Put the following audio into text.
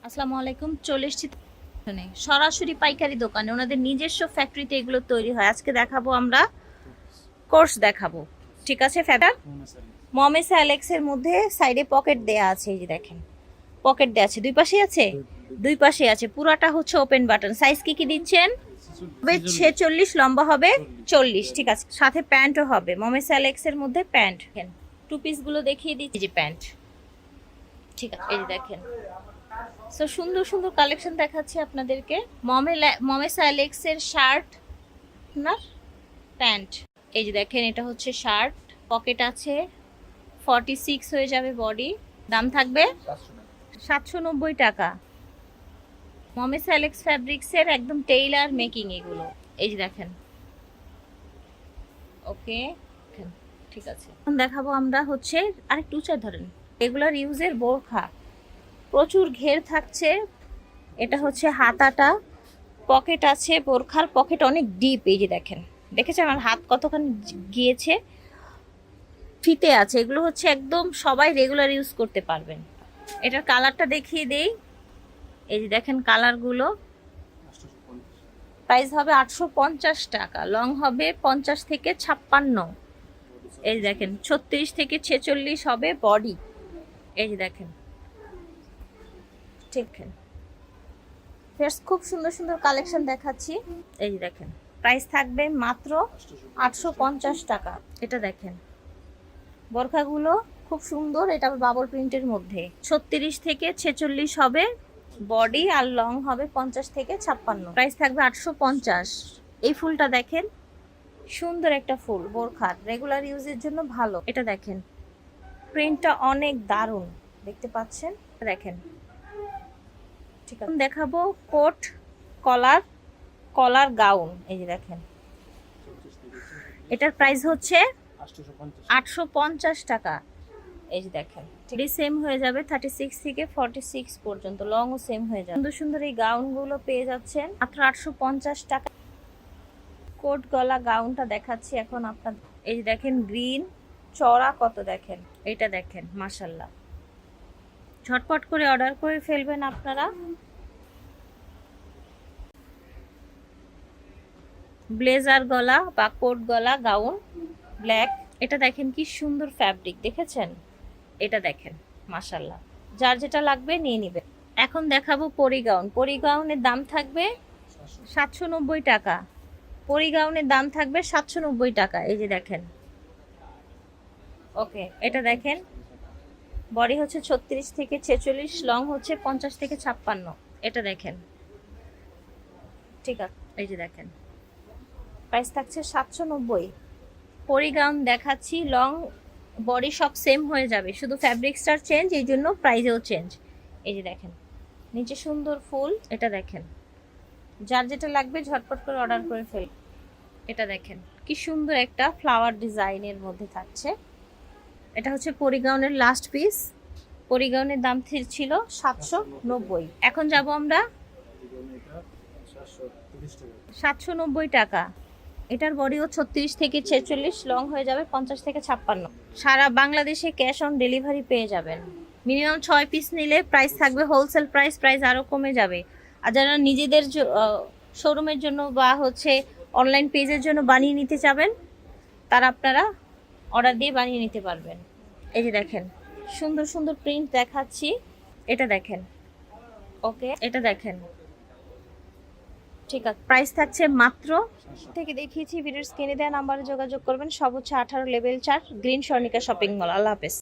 আসসালামু আলাইকুম। চলে এসেছি সরাসরি পাইকারি দোকানে, ওনাদের নিজস্ব ফ্যাক্টরিতে এগুলো তৈরি হয়। আজকে দেখাবো আমরা কোর্স দেখাবো, ঠিক আছে? ফ্যাটার মমেস অ্যালেক্সের মধ্যে সাইডে পকেট দেয়া আছে, এই যে দেখেন পকেট দেয়া আছে, দুই পাশেই আছে, দুই পাশেই আছে। পুরাটা হচ্ছে ওপেন বাটন। সাইজ কি কি দিচ্ছেন? 46, লম্বা হবে 40, ঠিক আছে। সাথে প্যান্টও হবে মমেস অ্যালেক্সের মধ্যে। প্যান্ট টু পিস গুলো দেখিয়ে দিচ্ছি, যে প্যান্ট, ঠিক আছে। এই যে দেখেন, সো সুন্দর সুন্দর কালেকশন দেখাচ্ছি আপনাদেরকে। মমেস অ্যালেক্সের শার্ট না প্যান্ট, এই যে দেখেন এটা হচ্ছে শার্ট, পকেট আছে, 46 হয়ে যাবে বডি। দাম থাকবে 790 টাকা। মমেস অ্যালেক্স ফ্যাব্রিক্সের একদম টেইলার মেকিং এগুলো, এই যে দেখেন। ওকে, ঠিক আছে। এখন দেখাবো আমরা হচ্ছে আরেকটু উঁচা ধরেন, রেগুলার ইউজের বোরখা, প্রচুর ঘের থাকছে। এটা হচ্ছে হাতাটা, পকেট আছে, বোরখার পকেট অনেক ডিপ, এই যে দেখেন, দেখেছেন আমার হাত কতখানি গিয়েছে, ফিতে আছে। এগুলো হচ্ছে একদম সবাই রেগুলার ইউজ করতে পারবেন। এটার কালারটা দেখিয়ে দেই, এই যে দেখেন কালারগুলো। প্রাইস হবে 850 টাকা। লং হবে 50 থেকে 56, এই যে দেখেন 36 থেকে 46 হবে বডি, এই যে দেখেন, ঠিক। খুব সুন্দর সুন্দর কালেকশন দেখাচ্ছি, এই যে দেখেন। প্রাইস থাকবে মাত্র 850 টাকা। এটা দেখেন বোরখাগুলো খুব সুন্দর, এটা বাবল প্রিন্টের মধ্যে। 36 থেকে 46 হবে বডি, আর লং হবে 50 থেকে 56। প্রাইস থাকবে 850। এই ফুলটা দেখেন, সুন্দর একটা ফুল, বোরখার রেগুলার ইউজের জন্য ভালো। এটা দেখেন প্রিন্টটা অনেক দারুণ, দেখতে পাচ্ছেন, দেখেন, ঠিক আছে। দেখাবো কোট কলার, কলার গাউন, এই যে দেখেন। এটার প্রাইস হচ্ছে 850 টাকা, এই যে দেখেন। ঠিক সেম হয়ে যাবে 36 থেকে 46 পর্যন্ত, লংও সেম হয়ে যাবে। সুন্দর সুন্দর এই গাউনগুলো পেয়ে যাচ্ছেন মাত্র 850 টাকা। কোট গলা গাউনটা দেখাচ্ছি এখন আপনার, এই যে দেখেন গ্রিন, চড়া কত দেখেন, এটা দেখেন, মাশাল্লাহ। ঝটপট করে অর্ডার করে ফেলবেন আপনারা। ব্লেজার গলা বা কোট গলা গাউন, ব্ল্যাক। এটা দেখেন কি সুন্দর ফ্যাব্রিক, দেখেছেন? এটা দেখেন, মাশাল্লাহ। যার যেটা লাগবে নিয়ে নিবে। এখন দেখাবো পরি গাউন। পরি গাউনের দাম থাকবে 790 টাকা। পরি গাউনের দাম থাকবে 790 টাকা, এই যে দেখেন। ওকে, এটা দেখেন বডি হচ্ছে 36 থেকে 46, লং হচ্ছে 50 থেকে 56, এটা দেখেন, ঠিক আছে। এই যে দেখেন প্রাইস থাকছে 790। পরি গাউন দেখাচ্ছি, লং বডি সব সেম হয়ে যাবে, শুধু ফ্যাব্রিক্সটার চেঞ্জ, এই জন্য প্রাইসেও চেঞ্জ। এই যে দেখেন নিচে সুন্দর ফুল, এটা দেখেন। যার যেটা লাগবে ঝটপট করে অর্ডার করে ফেল। এটা দেখেন কি সুন্দর একটা ফ্লাওয়ার ডিজাইনের মধ্যে থাকছে। এটা হচ্ছে পরি গাউনের লাস্ট পিস। পরি গাউনের দাম ছিল 790। এখন যাব আমরা 790 টাকা। এটার বডিও 36 থেকে 46, লং হয়ে যাবে 50 থেকে 56। সারা বাংলাদেশে ক্যাশ অন ডেলিভারি পেয়ে যাবেন। মিনিমাম 6 পিস নিলে প্রাইস থাকবে হোলসেল প্রাইস, প্রাইস আরও কমে যাবে। আর যারা নিজেদের শোরুমের জন্য বা হচ্ছে অনলাইন পেজের জন্য বানিয়ে নিতে চাবেন, তারা আপনারা অর্ডার দিয়ে বানিয়ে নিতে পারবেন। এই যে দেখেন সুন্দর সুন্দর প্রিন্ট দেখাচ্ছি, এটা দেখেন। ওকে, এটা দেখেন, ঠিক আছে। প্রাইস থাকছে মাত্র, থেকে দেখিয়েছি ভিডিওর স্ক্রিনে দেওয়া নাম্বারে যোগাযোগ করবেন। সব হচ্ছে 18 level 4, green Swarnika shopping mall. আল্লাহ হাফেজ।